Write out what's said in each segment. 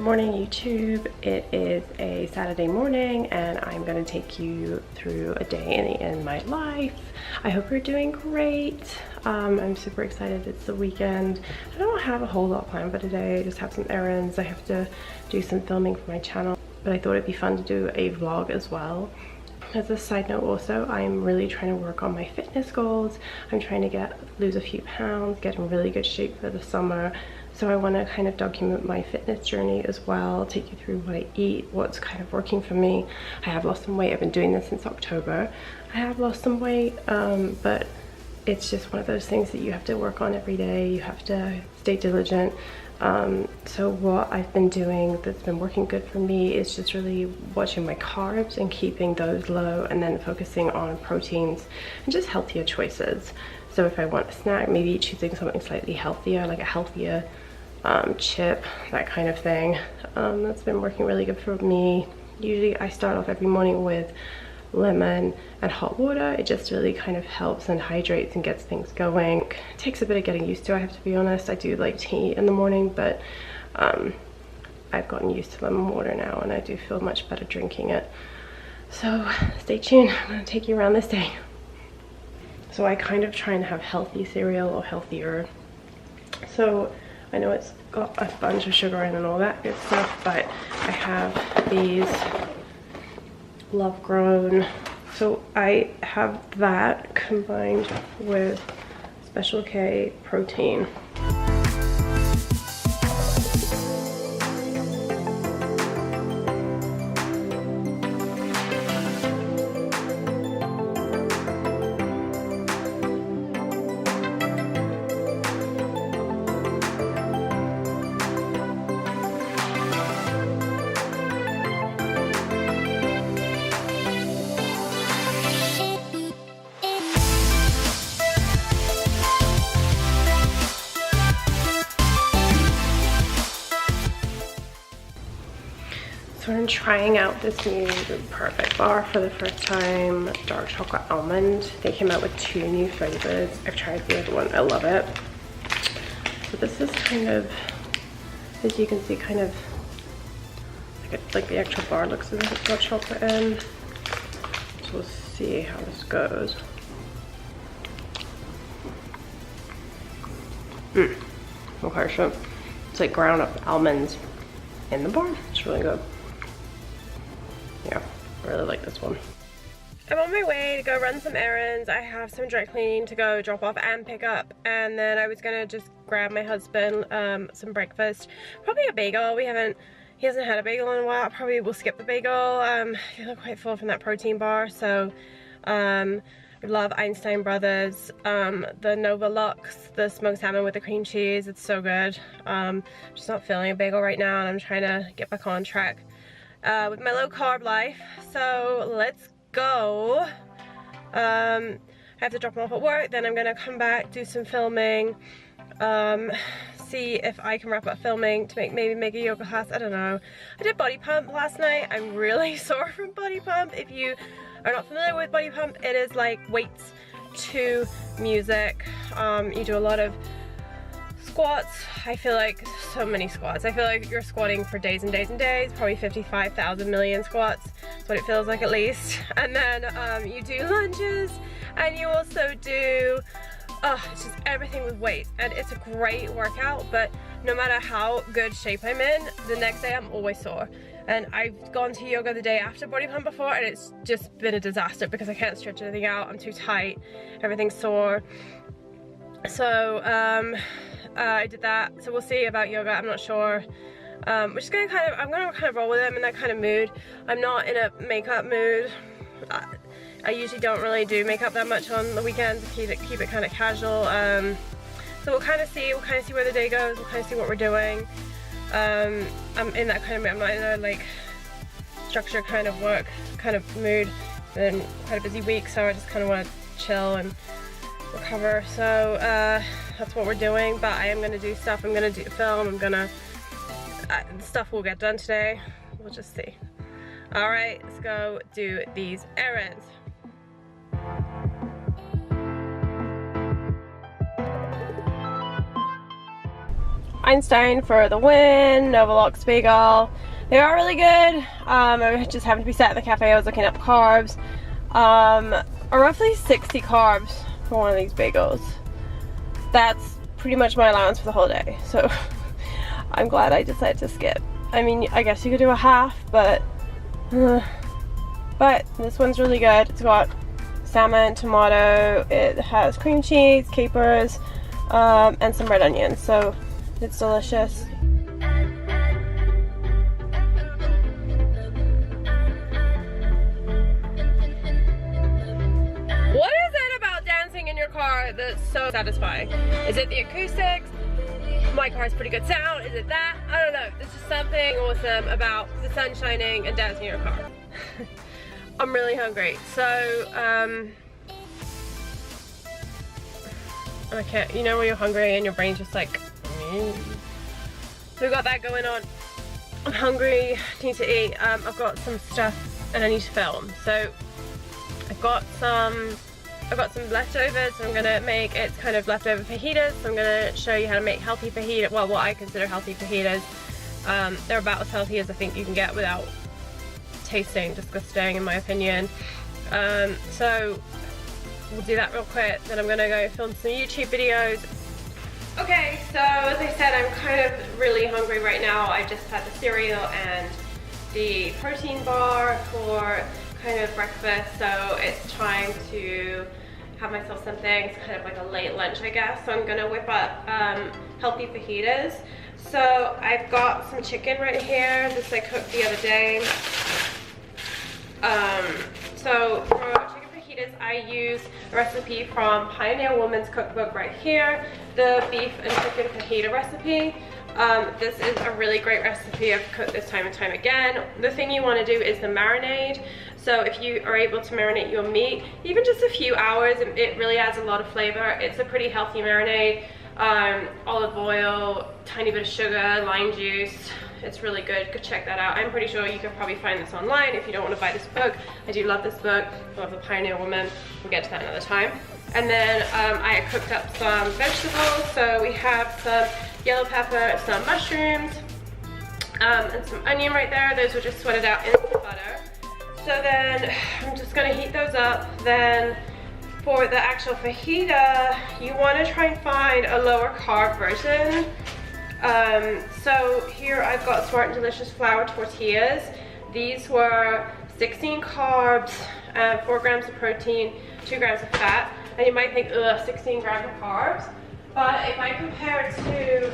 morning, YouTube. It is a Saturday morning and I'm going to take you through a day in my life. I hope you're doing great. I'm super excited. It's the weekend. I don't have a whole lot planned for today. I just have some errands. I have to do some filming for my channel, but I thought it'd be fun to do a vlog as well. As a side note also, I'm really trying to work on my fitness goals. I'm trying to lose a few pounds, get in really good shape for the summer. So I want to kind of document my fitness journey as well, take you through what I eat, what's kind of working for me. I have lost some weight. I've been doing this since October. I have lost some weight, but it's just one of those things that you have to work on every day. You have to stay diligent. So what I've been doing that's been working good for me is just really watching my carbs and keeping those low, and then focusing on proteins and just healthier choices. So if I want a snack, maybe choosing something slightly healthier, like a healthier chip, that kind of thing. That's been working really good for me. Usually I start off every morning with lemon and hot water. It just really kind of helps and hydrates and gets things going. It takes a bit of getting used to, I have to be honest. I do like tea in the morning, but I've gotten used to lemon water now and I do feel much better drinking it. So stay tuned, I'm gonna take you around this day. So I kind of try and have healthy cereal or healthier. So I know it's got a bunch of sugar in and all that good stuff, but I have these Love Grown. So I have that combined with Special K protein. So I'm trying out this new Perfect bar for the first time, dark chocolate almond. They came out with 2 new flavors. I've tried the other one, I love it. So this is kind of, as you can see, kind of like the actual bar looks as if it's got chocolate in. So we'll see how this goes. Okay, so it's like ground up almonds in the bar. It's really good. Yeah, I really like this one. I'm on my way to go run some errands. I have some dry cleaning to go drop off and pick up, and then I was gonna just grab my husband some breakfast, probably a bagel. He hasn't had a bagel in a while. Probably will skip the bagel. I feel quite full from that protein bar. So I love Einstein Brothers, the Nova Lux, the smoked salmon with the cream cheese. It's so good. Just not feeling a bagel right now, and I'm trying to get back on track with my low carb life. So let's go. I have to drop him off at work, then I'm gonna come back, do some filming, see if I can wrap up filming to maybe make a yoga class. I don't know. I did body pump last night. I'm really sore from body pump. If you are not familiar with body pump, it is like weights to music. You do a lot of squats. I feel like so many squats. I feel like you're squatting for days and days and days, probably 55,000 million squats. That's what it feels like, at least. And then you do lunges, and you also do it's just everything with weights, and it's a great workout. But no matter how good shape I'm in, the next day I'm always sore. And I've gone to yoga the day after body pump before, and it's just been a disaster because I can't stretch anything out. I'm too tight, everything's sore. So I did that. So we'll see about yoga. I'm not sure. We're just gonna I'm gonna kind of roll with it. I'm in that kind of mood. I'm not in a makeup mood. I usually don't really do makeup that much on the weekends. Keep it kind of casual. So we'll kind of see where the day goes. We'll kind of see what we're doing. I'm in that kind of mood. I'm not in a like structured kind of work kind of mood. Been quite a busy week, so I just kind of want to chill and recover. So that's what we're doing. But I am gonna do stuff. I'm gonna do film. I'm gonna stuff will get done today. We'll just see. All right, let's go do these errands. Einstein for the win, Novalox bagel. They are really good. I just happened to be sat in the cafe. I was looking up carbs. Roughly 60 carbs for one of these bagels. That's pretty much my allowance for the whole day. So I'm glad I decided to skip. I mean, I guess you could do a half, but this one's really good. It's got salmon, tomato, it has cream cheese, capers, and some red onions, so it's delicious. What is it about dancing in your car that's so satisfying? Is it the acoustics? My car has pretty good sound. Is it that? I don't know. There's just something awesome about the sun shining and dancing in your car. I'm really hungry, so I can't, you know when you're hungry and your brain's just like, so we've got that going on. I'm hungry, need to eat. I've got some stuff and I need to film. So I've got some leftovers, so I'm gonna make, it's kind of leftover fajitas, so I'm gonna show you how to make healthy fajitas, well, what I consider healthy fajitas. They're about as healthy as I think you can get without tasting disgusting, in my opinion. So we'll do that real quick, then I'm gonna go film some YouTube videos. Okay, so as I said, I'm kind of really hungry right now. I just had the cereal and the protein bar for kind of breakfast, so it's time to have myself something. It's kind of like a late lunch, I guess. So I'm gonna whip up healthy fajitas. So I've got some chicken right here. This I cooked the other day. So for chicken fajitas, I use a recipe from Pioneer Woman's cookbook right here, the beef and chicken fajita recipe. This is a really great recipe. I've cooked this time and time again. The thing you want to do is the marinade. So if you are able to marinate your meat, even just a few hours, it really adds a lot of flavor. It's a pretty healthy marinade. Olive oil, tiny bit of sugar, lime juice. It's really good. Go check that out. I'm pretty sure you can probably find this online if you don't want to buy this book. I do love this book. I love the Pioneer Woman. We'll get to that another time. And then I cooked up some vegetables. So we have some yellow pepper, some mushrooms, and some onion right there. Those were just sweated out in the butter. So then I'm just gonna heat those up. Then for the actual fajita, you wanna try and find a lower carb version. So here I've got Smart and Delicious flour tortillas. These were 16 carbs, 4 grams of protein, 2 grams of fat. And you might think, ugh, 16 grams of carbs. But if I compare it to,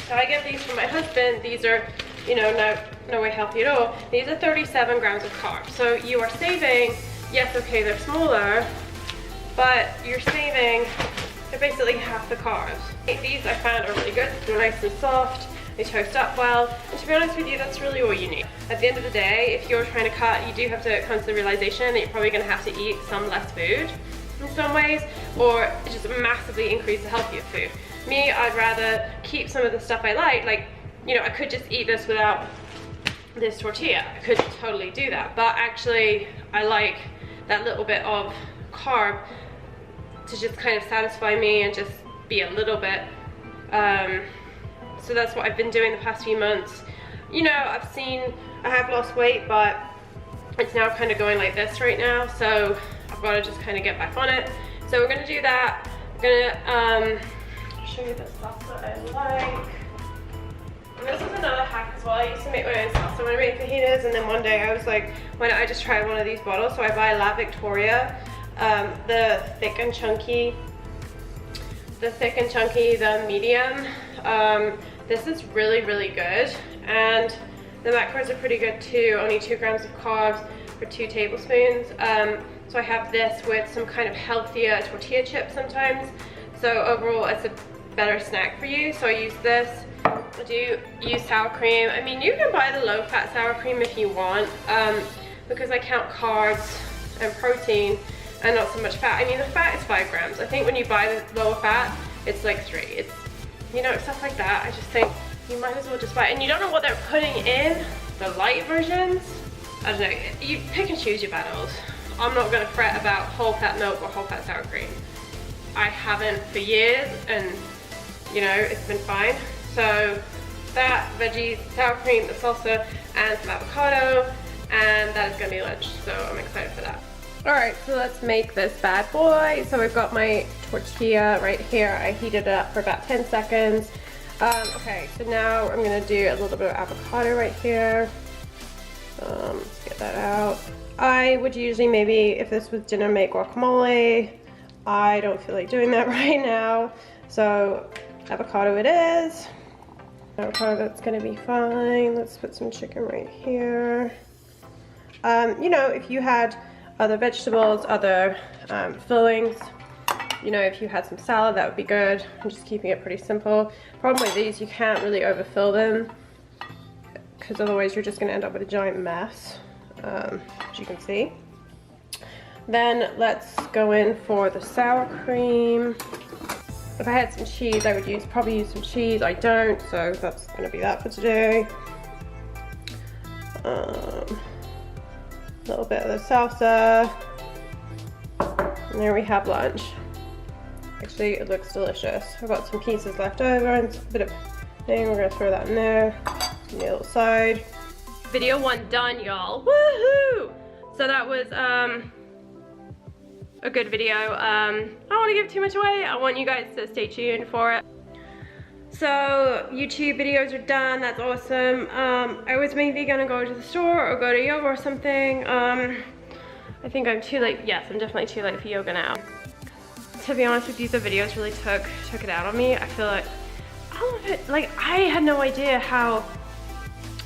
so I get these from my husband, these are, you know, no way healthy at all. These are 37 grams of carbs. So you are saving, yes, okay, they're smaller, but you're saving, they're basically half the carbs. These I found are really good. They're nice and soft. They toast up well. And to be honest with you, that's really all you need. At the end of the day, if you're trying to cut, you do have to come to the realization that you're probably going to have to eat some less food in some ways, or just massively increase the healthier food. Me, I'd rather keep some of the stuff I like, you know, I could just eat this without this tortilla. I could totally do that, but actually I like that little bit of carb to just kind of satisfy me and just be a little bit, so that's what I've been doing the past few months. You know, I have lost weight, but it's now kind of going like this right now, so I've got to just kind of get back on it. So we're going to do that. I'm going to show you the stuff that I like. And this is another hack as well. I used to make my own salsa when I made fajitas, and then one day I was like, why don't I just try one of these bottles? So I buy La Victoria, the thick and chunky, the medium. This is really, really good, and the macros are pretty good too. Only 2 grams of carbs for 2 tablespoons. So I have this with some kind of healthier tortilla chips sometimes. So overall, it's a better snack for you. So I use this. I do use sour cream. I mean, you can buy the low-fat sour cream if you want, because I count carbs and protein and not so much fat. I mean, the fat is 5 grams. I think when you buy the lower fat, it's like 3. It's, you know, stuff like that. I just think you might as well just buy it. And you don't know what they're putting in the light versions. I don't know. You pick and choose your battles. I'm not going to fret about whole fat milk or whole fat sour cream. I haven't for years, and you know, it's been fine. So that, veggies, sour cream, the salsa, and some avocado, and that is gonna be lunch, so I'm excited for that. All right, so let's make this bad boy. So we've got my tortilla right here. I heated it up for about 10 seconds. Okay, so now I'm gonna do a little bit of avocado right here. Let's get that out. I would usually, maybe if this was dinner, make guacamole. I don't feel like doing that right now. So avocado it is. Avocado, that's gonna be fine. Let's put some chicken right here. You know, if you had other vegetables, other fillings, you know, if you had some salad, that would be good. I'm just keeping it pretty simple. Problem with these, you can't really overfill them, because otherwise you're just gonna end up with a giant mess, as you can see. Then let's go in for the sour cream. If I had some cheese, I would probably use some cheese. I don't, so that's gonna be that for today. A little bit of the salsa, and there we have lunch. Actually, it looks delicious. I've got some pieces left over and a bit of thing. We're gonna throw that in there, on the little side. Video 1 done, y'all. Woohoo! So that was a good video. I don't want to give too much away. I want you guys to stay tuned for it. So YouTube videos are done. That's awesome. I was maybe gonna go to the store or go to yoga or something. I think I'm too late. Yes, I'm definitely too late for yoga now. To be honest with you, the videos really took it out on me. I feel like all of it, like, I had no idea how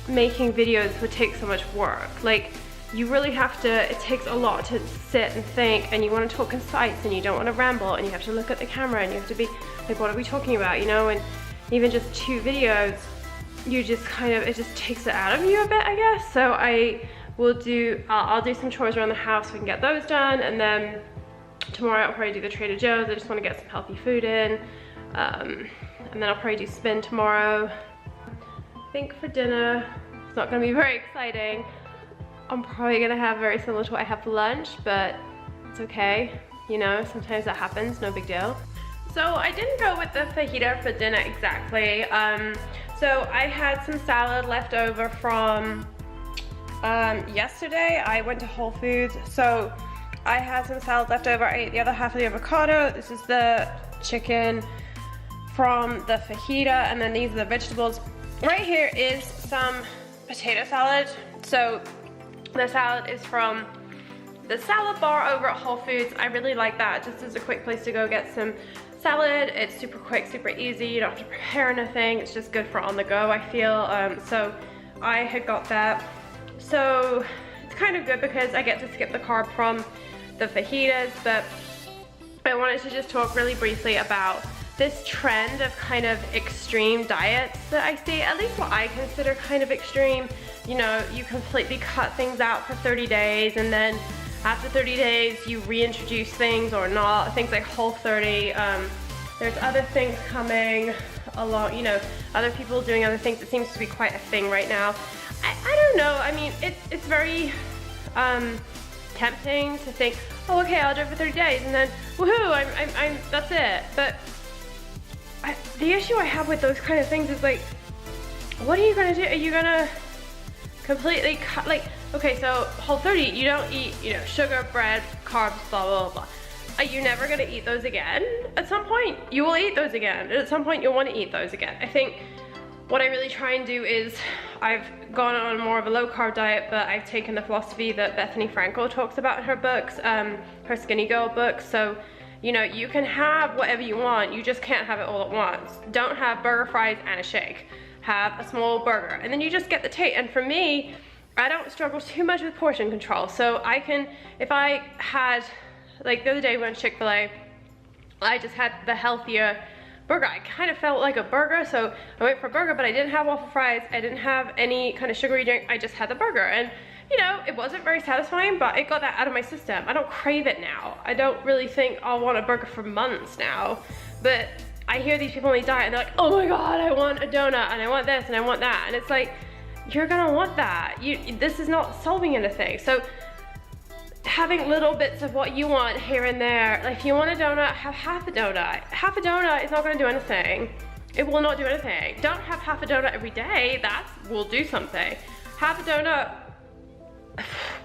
making videos would take so much work. Like, you really have to, it takes a lot to sit and think, and you want to talk concise, and you don't want to ramble, and you have to look at the camera, and you have to be like, what are we talking about, you know? And even just 2 videos, you just kind of, it just takes it out of you a bit, I guess. So I'll do some chores around the house so we can get those done, and then tomorrow I'll probably do the Trader Joe's. I just want to get some healthy food in, and then I'll probably do spin tomorrow. I think for dinner, it's not going to be very exciting. I'm probably going to have very similar to what I have for lunch, but it's okay. You know, sometimes that happens, no big deal. So I didn't go with the fajita for dinner exactly. So I had some salad left over from yesterday. I went to Whole Foods, so I had some salad left over. I ate the other half of the avocado. This is the chicken from the fajita, and then these are the vegetables. Right here is some potato salad. So the salad is from the salad bar over at Whole Foods. I really like that, just as a quick place to go get some salad. It's super quick, super easy. You don't have to prepare anything. It's just good for on the go, I feel. So I had got that. So it's kind of good because I get to skip the carb from the fajitas, but I wanted to just talk really briefly about this trend of kind of extreme diets that I see, at least what I consider kind of extreme. You know, you completely cut things out for 30 days, and then after 30 days you reintroduce things or not, things like Whole30. There's other things coming along, you know, other people doing other things. It seems to be quite a thing right now. I don't know, I mean, it's very tempting to think, oh, okay, I'll do it for 30 days, and then, woohoo, that's it. But the issue I have with those kind of things is, like, what are you gonna do? Are you gonna completely cut, like, okay, so Whole30, you don't eat, you know, sugar, bread, carbs, blah, blah, blah. Are you never gonna eat those again? At some point, you will eat those again. At some point, you'll wanna eat those again. I think what I really try and do is, I've gone on more of a low carb diet, but I've taken the philosophy that Bethany Frankel talks about in her books, her Skinny Girl book. So, you know, you can have whatever you want, you just can't have it all at once. Don't have burger, fries, and a shake. Have a small burger, and then you just get the taste. And for me, I don't struggle too much with portion control. So I can, if I had, like the other day we went to Chick-fil-A, I just had the healthier burger. I kind of felt like a burger, so I went for a burger, but I didn't have waffle fries, I didn't have any kind of sugary drink, I just had the burger. And you know, it wasn't very satisfying, but it got that out of my system. I don't crave it now. I don't really think I'll want a burger for months now, but I hear these people on the diet and they're like, oh my God, I want a donut, and I want this, and I want that. And it's like, you're gonna want that. This is not solving anything. So having little bits of what you want here and there. Like if you want a donut, have half a donut. Half a donut is not gonna do anything. It will not do anything. Don't have half a donut every day. That will do something. Half a donut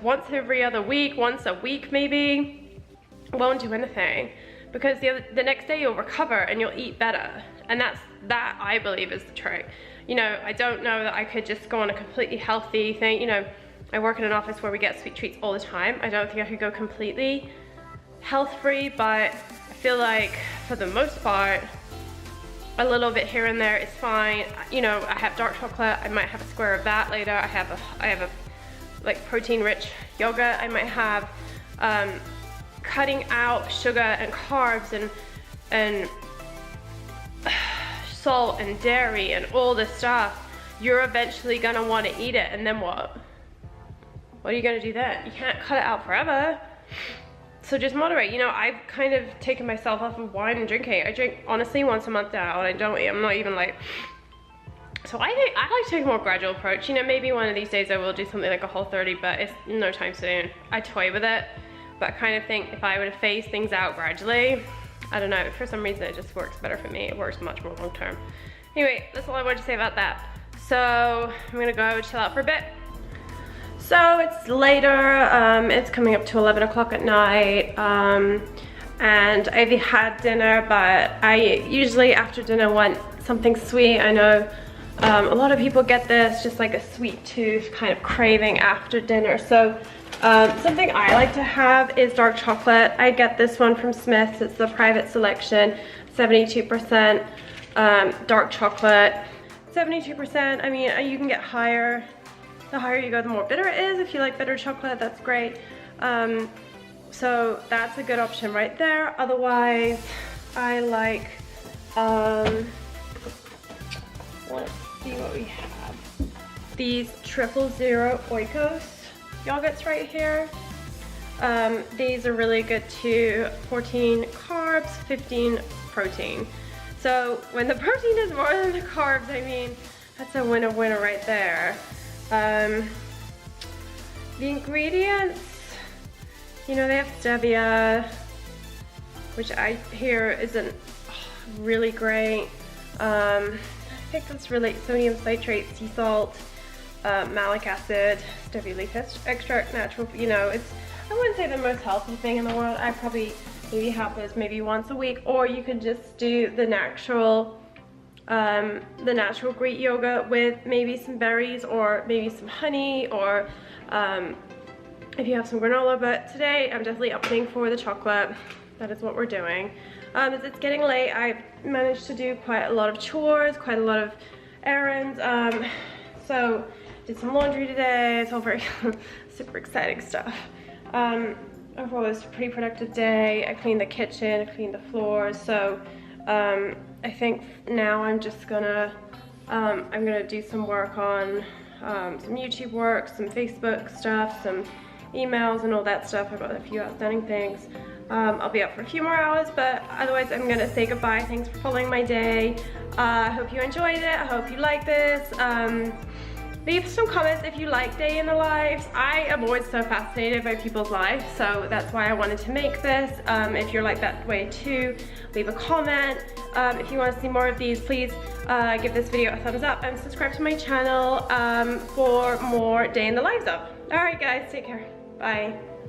once every other week, once a week maybe, won't do anything. Because the next day you'll recover and you'll eat better. And that I believe is the trick. You know, I don't know that I could just go on a completely healthy thing. You know, I work in an office where we get sweet treats all the time. I don't think I could go completely health-free, but I feel like for the most part, a little bit here and there is fine. You know, I have dark chocolate. I might have a square of that later. I have a like protein-rich yogurt. I might have cutting out sugar and carbs and salt and dairy and all this stuff. You're eventually gonna want to eat it, and then what? What are you gonna do then? You can't cut it out forever. So just moderate. You know, I've kind of taken myself off of wine and drinking. I drink honestly once a month now, and I don't eat. I'm not even like. So I think I like to take a more gradual approach. You know, maybe one of these days I will do something like a Whole30, but it's no time soon. I toy with it, but I kind of think if I were to phase things out gradually, I don't know, for some reason it just works better for me. It works much more long term. Anyway, that's all I wanted to say about that. So I'm gonna go chill out for a bit. So it's later, it's coming up to 11 o'clock at night, and I've had dinner, but I usually after dinner want something sweet. I know a lot of people get this, just like a sweet tooth kind of craving after dinner. So something I like to have is dark chocolate. I get this one from Smith's. It's the private selection, 72% dark chocolate. 72%, I mean, you can get higher. The higher you go, the more bitter it is. If you like bitter chocolate, that's great. So that's a good option right there. Otherwise, I like, let's see what we have. These 000 Oikos yogurts right here. These are really good too. 14 carbs, 15 protein. So when the protein is more than the carbs, I mean, that's a winner right there. The ingredients, you know, they have stevia, which I hear isn't really great. I think that's really sodium citrate, sea salt, malic acid, stevia leaf extract, natural, you know, it's, I wouldn't say the most healthy thing in the world. I probably maybe have this maybe once a week, or you could just do the natural Greek yogurt with maybe some berries or maybe some honey, or if you have some granola. But today I'm definitely opting for the chocolate. That is what we're doing. As it's getting late, I've managed to do quite a lot of chores, quite a lot of errands. So did some laundry today. It's all very super exciting stuff. Overall, it was a pretty productive day. I cleaned the kitchen, I cleaned the floors. So I think now I'm just gonna I'm gonna do some work on some YouTube work, some Facebook stuff, some emails and all that stuff. I've got a few outstanding things. I'll be up for a few more hours, but otherwise I'm gonna say goodbye. Thanks for following my day. I hope you enjoyed it. I hope you like this. Leave some comments if you like day in the lives. I am always so fascinated by people's lives, so that's why I wanted to make this. If you're like that way too, leave a comment. If you want to see more of these, please give this video a thumbs up and subscribe to my channel for more day in the lives of. Alright guys, take care. Bye.